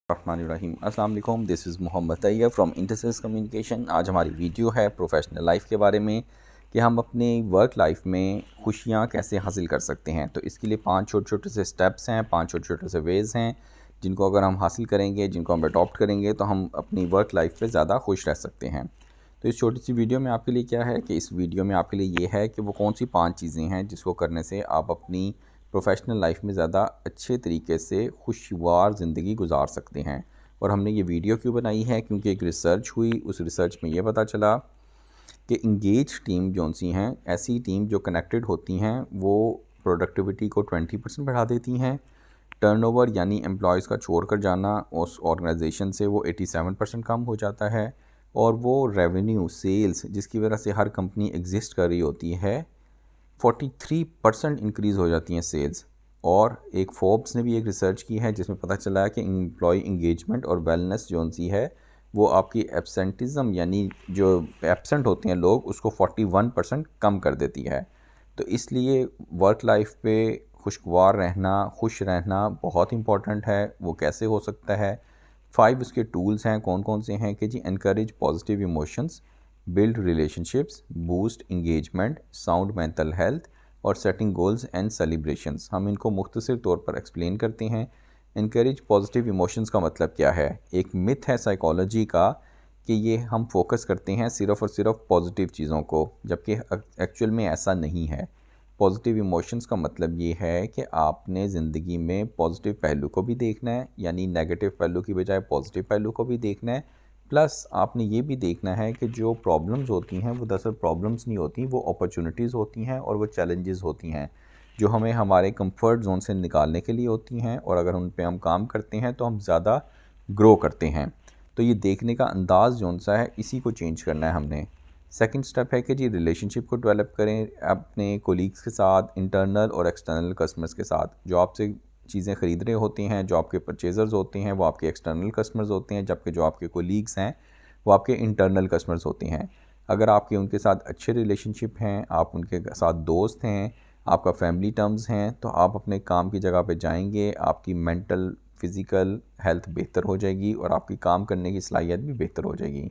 रहीम अस्सलाम वालेकुम, this is Mohammad Tayyab from इंटरसेस कम्युनिकेशन। आज हमारी वीडियो है प्रोफेशनल लाइफ के बारे में कि हम अपने वर्क लाइफ में खुशियाँ कैसे हासिल कर सकते हैं। तो इसके लिए 5 छोटे छोटे से स्टेप्स हैं, 5 छोटे छोटे से वेज़ हैं जिनको अगर हम हासिल करेंगे, जिनको हम अडॉप्ट करेंगे तो हम अपनी वर्क लाइफ पे ज़्यादा खुश रह सकते हैं। तो इस छोटी सी वीडियो में आपके लिए क्या है कि इस वीडियो में आपके लिए ये है कि वो कौन सी 5 चीज़ें हैं जिसको करने से आप अपनी प्रोफेशनल लाइफ में ज़्यादा अच्छे तरीके से खुशगवार ज़िंदगी गुजार सकते हैं। और हमने ये वीडियो क्यों बनाई है, क्योंकि एक रिसर्च हुई, उस रिसर्च में ये पता चला कि इंगेज टीम जो सी हैं, ऐसी टीम जो कनेक्टेड होती हैं, वो प्रोडक्टिविटी को 20% बढ़ा देती हैं। टर्नओवर यानी एम्प्लॉयज़ का छोड़ कर जाना उस ऑर्गेनाइजेशन से वो 87% कम हो जाता है। और वो रेवेन्यू सेल्स जिसकी वजह से हर कंपनी एग्जिस्ट कर रही होती है, 43% इंक्रीज़ हो जाती हैं सेल्स। और एक फोर्ब्स ने भी एक रिसर्च की है जिसमें पता चला है कि एम्प्लॉय इंगेजमेंट और वेलनेस जो सी है वो आपकी एब्सेंटिज़म यानी जो एब्सेंट होते हैं लोग उसको 41% कम कर देती है। तो इसलिए वर्क लाइफ पे खुशगवार रहना, खुश रहना बहुत इंपॉर्टेंट है। वो कैसे हो सकता है? 5 उसके टूल्स हैं। कौन कौन से हैं कि जी, encourage positive emotions, build relationships, boost engagement, sound mental health और सेटिंग गोल्स एंड सेलिब्रेशंस। हम इनको मुख्तसर तौर पर एक्सप्लेन करते हैं। इनकरेज पॉजिटिव इमोशंस का मतलब क्या है? एक मिथ है साइकोलॉजी का कि ये हम फोकस करते हैं सिर्फ़ और सिर्फ पॉजिटिव चीज़ों को, जबकि एक्चुअल में ऐसा नहीं है। पॉजिटिव इमोशंस का मतलब ये है कि आपने ज़िंदगी में पॉजिटिव पहलू को भी देखना है, यानी नेगेटिव पहलू की बजाय पॉजिटिव पहलू को भी देखना है। प्लस आपने ये भी देखना है कि जो प्रॉब्लम्स होती हैं वो दरअसल प्रॉब्लम्स नहीं होती, वो अपॉर्चुनिटीज़ होती हैं और वो चैलेंजेस होती हैं जो हमें हमारे कंफर्ट जोन से निकालने के लिए होती हैं। और अगर उन पे हम काम करते हैं तो हम ज़्यादा ग्रो करते हैं। तो ये देखने का अंदाज़ जौन सा है, इसी को चेंज करना है हमने। सेकंड स्टेप है कि जी, रिलेशनशिप को डेवलप करें अपने कोलीग्स के साथ, इंटरनल और एक्सटर्नल कस्टमर्स के साथ। जो आपसे चीज़ें ख़रीद रहे होते हैं, जो आपके परचेज़र्स होते हैं, वो आपके एक्सटर्नल कस्टमर्स होते हैं, जबकि जो आपके कोलीग्स हैं वो आपके इंटरनल कस्टमर्स होते हैं। अगर आपके उनके साथ अच्छे रिलेशनशिप हैं, आप उनके साथ दोस्त हैं, आपका फैमिली टर्म्स हैं, तो आप अपने काम की जगह पे जाएंगे, आपकी मेंटल फ़िज़िकल हेल्थ बेहतर हो जाएगी और आपकी काम करने की सलाहियत भी बेहतर हो जाएगी।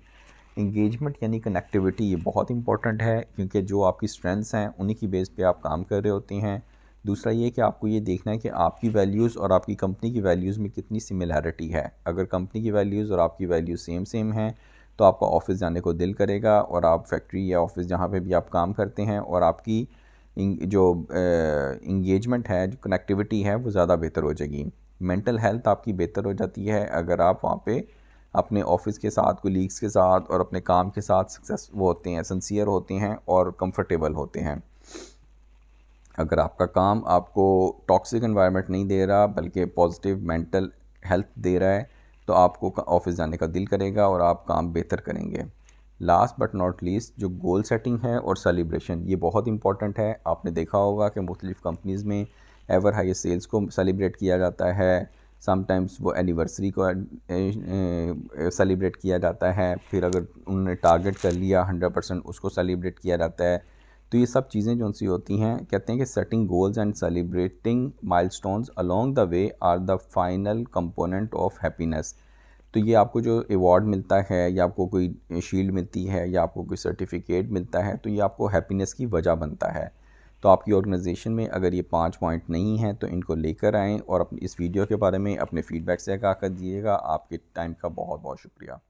इंगेजमेंट यानी कनेक्टिविटी, ये बहुत इंपॉर्टेंट है क्योंकि जो आपकी स्ट्रेंथ्स हैं उन्हीं की बेस पे आप काम कर रहे होते हैं। दूसरा ये कि आपको ये देखना है कि आपकी वैल्यूज़ और आपकी कंपनी की वैल्यूज़ में कितनी सिमिलैरिटी है। अगर कंपनी की वैल्यूज़ और आपकी वैल्यूज़ सेम हैं तो आपका ऑफ़िस जाने को दिल करेगा और आप फैक्ट्री या ऑफ़िस जहाँ पे भी आप काम करते हैं और आपकी जो इंगेजमेंट है, जो कनेक्टिविटी है, वो ज़्यादा बेहतर हो जाएगी। मेंटल हेल्थ आपकी बेहतर हो जाती है अगर आप वहाँ पे अपने ऑफ़िस के साथ, कोलीग्स के साथ और अपने काम के साथ सक्सेस वो होते हैं, सिंसियर होते हैं और कंफर्टेबल होते हैं। अगर आपका काम आपको टॉक्सिक एनवायरनमेंट नहीं दे रहा बल्कि पॉजिटिव मेंटल हेल्थ दे रहा है तो आपको ऑफ़िस जाने का दिल करेगा और आप काम बेहतर करेंगे। लास्ट बट नॉट लीस्ट, जो गोल सेटिंग है और सेलिब्रेशन, ये बहुत इंपॉर्टेंट है। आपने देखा होगा कि मुख्तलिफ़ कंपनीज़ में एवर हाईएस्ट सेल्स को सेलिब्रेट किया जाता है। समटाइम्स वो एनिवर्सरी को सेलिब्रेट किया जाता है। फिर अगर उन्होंने टारगेट कर लिया 100%, उसको सेलिब्रेट किया जाता है। तो ये सब चीज़ें जो सी होती हैं, कहते हैं कि setting goals and celebrating milestones along the way are the final component of happiness. तो ये आपको जो अवार्ड मिलता है या आपको कोई शील्ड मिलती है या आपको कोई सर्टिफिकेट मिलता है, तो ये आपको हैप्पीनेस की वजह बनता है। तो आपकी ऑर्गेनाइजेशन में अगर ये 5 पॉइंट नहीं हैं तो इनको लेकर आएँ और अपनी इस वीडियो के बारे में अपने फ़ीडबैक से आगाह कर दीजिएगा। आपके टाइम का बहुत बहुत शुक्रिया।